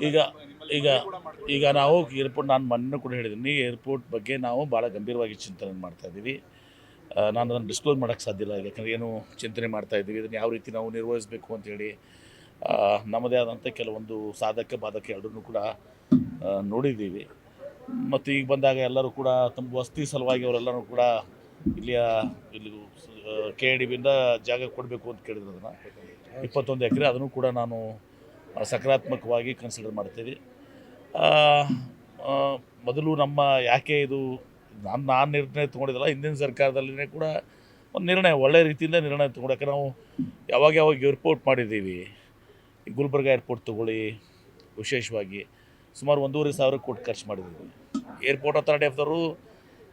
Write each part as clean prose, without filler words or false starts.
ಈಗ ಈಗ ಈಗ ನಾವು ಏರ್ಪೋರ್ಟ್ ನಾನು ಮೊನ್ನೆ ಕೂಡ ಹೇಳಿದ್ದೀನಿ, ಏರ್ಪೋರ್ಟ್ ಬಗ್ಗೆ ನಾವು ಭಾಳ ಗಂಭೀರವಾಗಿ ಚಿಂತನೆ ಮಾಡ್ತಾಯಿದ್ದೀವಿ. ನಾನು ಅದನ್ನು ಡಿಸ್ಕ್ಲೋಸ್ ಮಾಡೋಕ್ಕೆ ಸಾಧ್ಯ ಇಲ್ಲ, ಯಾಕಂದರೆ ಏನು ಚಿಂತನೆ ಮಾಡ್ತಾಯಿದ್ದೀವಿ, ಇದನ್ನು ಯಾವ ರೀತಿ ನಾವು ನಿರ್ವಹಿಸಬೇಕು ಅಂಥೇಳಿ ನಮ್ಮದೇ ಆದಂಥ ಕೆಲವೊಂದು ಸಾಧಕ ಬಾಧಕ ಎರಡನ್ನೂ ಕೂಡ ನೋಡಿದ್ದೀವಿ. ಮತ್ತು ಈಗ ಬಂದಾಗ ಎಲ್ಲರೂ ಕೂಡ ತಮ್ಮ ವಸತಿ ಸಲುವಾಗಿ ಅವರೆಲ್ಲರೂ ಕೂಡ ಇಲ್ಲಿ ಕೆ ಡಿ ಬಿಯಿಂದ ಜಾಗ ಕೊಡಬೇಕು ಅಂತ ಕೇಳಿದ್ರು. ಅದನ್ನು 21 ಎಕರೆ ಅದನ್ನು ಕೂಡ ನಾನು ಸಕಾರಾತ್ಮಕವಾಗಿ ಕನ್ಸಿಡರ್ ಮಾಡ್ತೀವಿ. ಮೊದಲು ನಮ್ಮ ಯಾಕೆ ಇದು ನಾನು ನಿರ್ಣಯ ತೊಗೊಂಡಿದ್ದಲ್ಲ, ಹಿಂದಿನ ಸರ್ಕಾರದಲ್ಲಿನೇ ಕೂಡ ಒಂದು ನಿರ್ಣಯ ಒಳ್ಳೆಯ ರೀತಿಯಿಂದ ನಿರ್ಣಯ ತೊಗೊಳಕ್ಕೆ ನಾವು ಯಾವಾಗ ಏರ್ಪೋರ್ಟ್ ಮಾಡಿದ್ದೀವಿ. ಈ ಗುಲ್ಬರ್ಗ ಏರ್ಪೋರ್ಟ್ ತೊಗೊಳ್ಳಿ, ವಿಶೇಷವಾಗಿ ಸುಮಾರು 1,500 ಕೋಟಿ ಖರ್ಚು ಮಾಡಿದ್ದೀವಿ. ಏರ್ಪೋರ್ಟ್ ಅಥಾರಿಟಿ ಆಫ್ ದವರು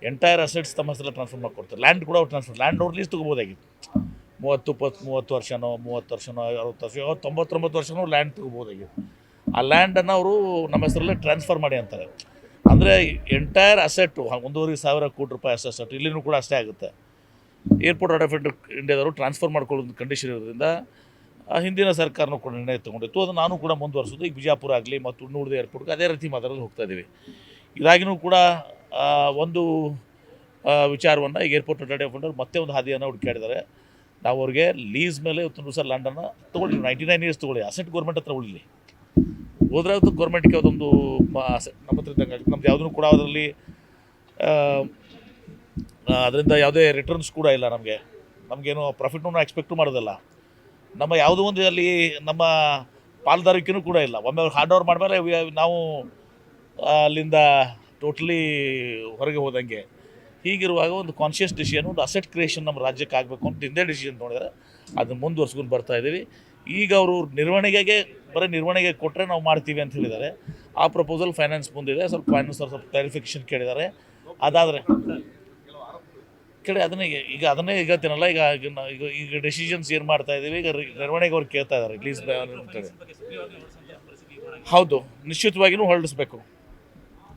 ಎಂಟೈರ್ ಅಸೆಟ್ಸ್ ತಮ್ಮ ಹೆಸರಲ್ಲಿ ಟ್ರಾನ್ಸ್ಫರ್ ಮಾಡಿಕೊಡ್ತಾರೆ. ಲ್ಯಾಂಡ್ ಕೂಡ ಅವ್ರು ಲ್ಯಾಂಡ್ ಅವ್ರು ಲೀಸ್ ತೊಗೋಬೋದಾಗಿತ್ತು. 30 ವರ್ಷನೋ 60 ವರ್ಷ 99 ವರ್ಷನೋ ಲ್ಯಾಂಡ್ ತೊಗೋಬೋದಾಗಿತ್ತು. ಆ ಲ್ಯಾಂಡನ್ನು ಅವರು ನಮ್ಮ ಹೆಸರಲ್ಲೇ ಟ್ರಾನ್ಸ್ಫರ್ ಮಾಡಿ ಅಂತಾರೆ. ಅಂದರೆ ಎಂಟೈರ್ ಅಸೆಟ್ಟು 1,500 ಕೋಟಿ ರೂಪಾಯಿ ಅಸೆಟ್ ಇಲ್ಲಿನೂ ಕೂಡ ಅಷ್ಟೇ ಆಗುತ್ತೆ. ಏರ್ಪೋರ್ಟ್ ಅಥಾರಿಟಿ ಆಫ್ ಇಂಡಿಯಾದವರು ಟ್ರಾನ್ಸ್ಫರ್ ಮಾಡ್ಕೊಳ್ಳೋದು ಕಂಡೀಷನ್ ಇರೋದ್ರಿಂದ ಹಿಂದಿನ ಸರ್ಕಾರನೂ ಕೂಡ ನಿರ್ಣಯ ತೊಗೊಂಡಿತ್ತು. ಅದು ನಾನು ಕೂಡ ಮುಂದುವರ್ಸೋದು. ಈಗ ಬಿಜಾಪುರ ಆಗಲಿ ಮತ್ತು ಇನ್ನುಳಿದ ಏರ್ಪೋರ್ಟ್ಗೆ ಅದೇ ರೀತಿ ಮಾತಾಡೋದು ಹೋಗ್ತಾಯಿದ್ದೀವಿ. ಇದಾಗಿಯೂ ಕೂಡ ಒಂದು ವಿಚಾರವನ್ನು ಈಗ ಏರ್ಪೋರ್ಟ್ ಅಥಾರಿಟಿ ಆಫ್ ಇಂಡಿಯಾ ಮತ್ತೆ ಒಂದು ಹಾದಿಯನ್ನು ಹುಡುಕಾಡಿದ್ದಾರೆ. ನಾವು ಅವ್ರಿಗೆ ಲೀಸ್ ಮೇಲೆ ಇವತ್ತು ದಿವಸ ಲ್ಯಾಂಡನ್ನು ತೊಗೊಳ್ಳಿ, 99 ಇಯರ್ಸ್ ತೊಗೊಳ್ಳಿ, ಅಸೆಟ್ ಗೌರ್ಮೆಂಟ್ ಹತ್ರ ಉಳಿಲಿ. ಹೋದ್ರೆ ಅದು ಗೌರ್ಮೆಂಟ್ಗೆ ಅದೊಂದು ಅಸೆಟ್ ನಮ್ಮ ಹತ್ರ ಇದ್ದಂಗೆ ಆಗುತ್ತೆ. ನಮ್ದು ಯಾವುದೂ ಕೂಡ ಅದರಲ್ಲಿ ಅದರಿಂದ ಯಾವುದೇ ರಿಟರ್ನ್ಸ್ ಕೂಡ ಇಲ್ಲ. ನಮಗೇನು ಪ್ರಾಫಿಟ್ನೂ ಎಕ್ಸ್ಪೆಕ್ಟು ಮಾಡೋದಿಲ್ಲ. ನಮ್ಮ ಯಾವುದೋ ಒಂದು ಅಲ್ಲಿ ನಮ್ಮ ಪಾಲ್ದಾರಿಕೆಯೂ ಕೂಡ ಇಲ್ಲ. ಒಮ್ಮೆ ಅವ್ರು ಹಾರ್ಡ್ ಓವರ್ ಮಾಡಿದ್ಮೇಲೆ ನಾವು ಅಲ್ಲಿಂದ ಟೋಟಲಿ ಹೊರಗೆ ಹೋದಂಗೆ. ಹೀಗಿರುವಾಗ ಒಂದು ಕಾನ್ಷಿಯಸ್ ಡಿಸಿಷನ್, ಒಂದು ಅಸೆಟ್ ಕ್ರಿಯೇಷನ್ ನಮ್ಮ ರಾಜ್ಯಕ್ಕೆ ಆಗಬೇಕು ಅಂತ ಹಿಂದೆ ಡಿಸಿಷನ್ ತೊಗೊಂಡಿದ್ದಾರೆ. ಅದನ್ನು ಮುಂದುವರ್ಸ್ಕೊಂಡು ಬರ್ತಾಯಿದ್ದೀವಿ. ಈಗ ಅವರು ನಿರ್ವಹಣೆಗೆ ಕೊಟ್ಟರೆ ನಾವು ಮಾಡ್ತೀವಿ ಅಂತ ಹೇಳಿದ್ದಾರೆ. ಆ ಪ್ರಪೋಸಲ್ ಫೈನಾನ್ಸ್ ಮುಂದಿದೆ. ಫೈನಾನ್ಸ್ ಸ್ವಲ್ಪ ಕ್ಲಾರಿಫಿಕೇಷನ್ ಕೇಳಿದ್ದಾರೆ. ಅದಾದರೆ ಅದನ್ನೇ ಹೇಳ್ತೀನಲ್ಲ, ಈಗ ಡೆಸಿಷನ್ಸ್ ಏನು ಮಾಡ್ತಾಯಿದ್ದೀವಿ. ಈಗ ನಿರ್ವಹಣೆಗೆ ಅವ್ರು ಕೇಳ್ತಾ ಇದ್ದಾರೆ ರಿಲೀಸ್ ಅಂತೇಳಿ. ಹೌದು, ನಿಶ್ಚಿತವಾಗಿಯೂ ಹೊರಡಿಸ್ಬೇಕು.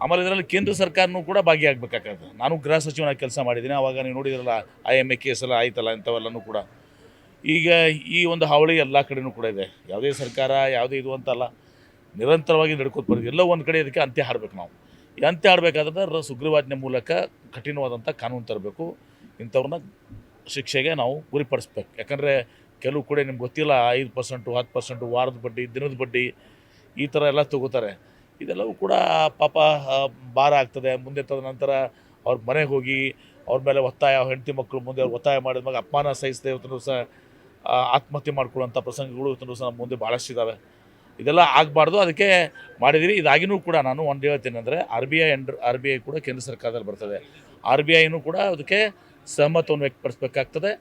ಆಮೇಲೆ ಇದರಲ್ಲಿ ಕೇಂದ್ರ ಸರ್ಕಾರನೂ ಕೂಡ ಭಾಗಿಯಾಗಬೇಕಾಗ್ತದೆ. ನಾನು ಗೃಹ ಸಚಿವನಾಗಿ ಕೆಲಸ ಮಾಡಿದ್ದೀನಿ. ಆವಾಗ ನೀವು ನೋಡಿದ್ರಲ್ಲ, IMA ಕೇಸ್ ಎಲ್ಲ ಆಯ್ತಲ್ಲ, ಇಂಥವೆಲ್ಲನೂ ಕೂಡ ಈಗ ಈ ಒಂದು ಹಾವಳಿ ಎಲ್ಲ ಕಡೆಯೂ ಕೂಡ ಇದೆ. ಯಾವುದೇ ಸರ್ಕಾರ ಯಾವುದೇ ಇದು ಅಂತಲ್ಲ, ನಿರಂತರವಾಗಿ ನಡ್ಕೋತ ಬರ್ತೀವಿ. ಎಲ್ಲೋ ಒಂದು ಕಡೆ ಇದಕ್ಕೆ ಅಂತ್ಯ ಹಾಡಬೇಕು. ನಾವು ಈ ಅಂತ್ಯ ಹಾಡಬೇಕಾದ್ರೆ ಸುಗ್ರೀವಾಜ್ಞೆ ಮೂಲಕ ಕಠಿಣವಾದಂಥ ಕಾನೂನು ತರಬೇಕು. ಇಂಥವ್ರನ್ನ ಶಿಕ್ಷೆಗೆ ನಾವು ಗುರಿಪಡಿಸ್ಬೇಕು. ಯಾಕಂದರೆ ಕೆಲವು ಕೂಡ ನಿಮ್ಗೆ ಗೊತ್ತಿಲ್ಲ, 5%, 10%, ವಾರದ ಬಡ್ಡಿ, ದಿನದ ಬಡ್ಡಿ, ಈ ಥರ ಎಲ್ಲ ತಗೋತಾರೆ. ಇದೆಲ್ಲವೂ ಕೂಡ ಪಾಪ ಭಾರ ಆಗ್ತದೆ. ಮುಂದೆ ತದನಂತರ ಅವ್ರ ಮನೆಗೆ ಹೋಗಿ ಅವ್ರ ಮೇಲೆ ಒತ್ತಾಯ, ಹೆಂಡತಿ ಮಕ್ಕಳು ಮುಂದೆ ಅವ್ರು ಒತ್ತಾಯ ಮಾಡಿದಾಗ ಅಪಮಾನ ಸಹಿಸದೆ ಇವತ್ತು ದಿವಸ ಆತ್ಮಹತ್ಯೆ ಮಾಡ್ಕೊಳ್ಳೋಂಥ ಪ್ರಸಂಗಗಳು ಇವತ್ತು ದಿವಸ ನಮ್ಮ ಮುಂದೆ ಭಾಳಷ್ಟಿದ್ದಾವೆ. ಇದೆಲ್ಲ ಆಗಬಾರ್ದು, ಅದಕ್ಕೆ ಮಾಡಿದ್ದೀವಿ. ಇದಾಗಿಯೂ ಕೂಡ ನಾನು ಒಂದು ಹೇಳ್ತೀನಿ ಅಂದರೆ, RBI ಕೂಡ ಕೇಂದ್ರ ಸರ್ಕಾರದಲ್ಲಿ ಬರ್ತದೆ. RBIನೂ ಕೂಡ ಅದಕ್ಕೆ ಸಹಮತವನ್ನು ವ್ಯಕ್ತಪಡಿಸಬೇಕಾಗ್ತದೆ.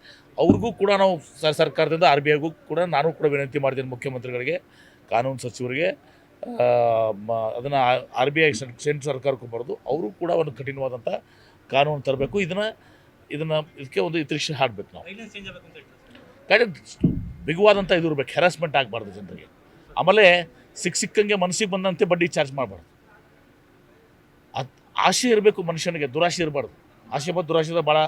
ಅವ್ರಿಗೂ ಕೂಡ ನಾವು ಸರ್ಕಾರದಿಂದ RBIಗೂ ಕೂಡ ನಾನು ಕೂಡ ವಿನಂತಿ ಮಾಡಿದ್ದೀನಿ, ಮುಖ್ಯಮಂತ್ರಿಗಳಿಗೆ, ಕಾನೂನು ಸಚಿವರಿಗೆ. ಅದನ್ನು RBI ಸೆಂಟ್ರಲ್ ಸರ್ಕಾರಕ್ಕೂ ಬರೋದು, ಅವರು ಕೂಡ ಒಂದು ಕಠಿಣವಾದಂಥ ಕಾನೂನು ತರಬೇಕು. ಇದಕ್ಕೆ ಒಂದು ಇತಿಶ್ರೀ ಹಾಡಬೇಕು. ನಾವು ಬಿಗುವಾದಂಥ ಇದು ಇರಬೇಕು, ಹೆರಾಸ್ಮೆಂಟ್ ಆಗಬಾರ್ದು ಜನರಿಗೆ. ಆಮೇಲೆ ಸಿಕ್ಕಂಗೆ ಮನಸ್ಸಿಗೆ ಬಂದಂತೆ ಬಡ್ಡಿ ಚಾರ್ಜ್ ಮಾಡಬಾರ್ದು. ಆಸೆ ಇರಬೇಕು ಮನುಷ್ಯನಿಗೆ, ದುರಾಶೆ ಇರಬಾರ್ದು. ಆಸೆ ಮತ್ತು ದುರಾಶೆದ ಭಾಳ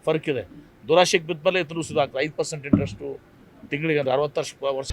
ಫರ್ಕ್ ಇದೆ. ದುರಾಶೆಗೆ ಬಿದ್ದ ಮೇಲೆ 5% ಇಂಟ್ರೆಸ್ಟು ತಿಂಗಳಿಗೆ, 60 ವರ್ಷ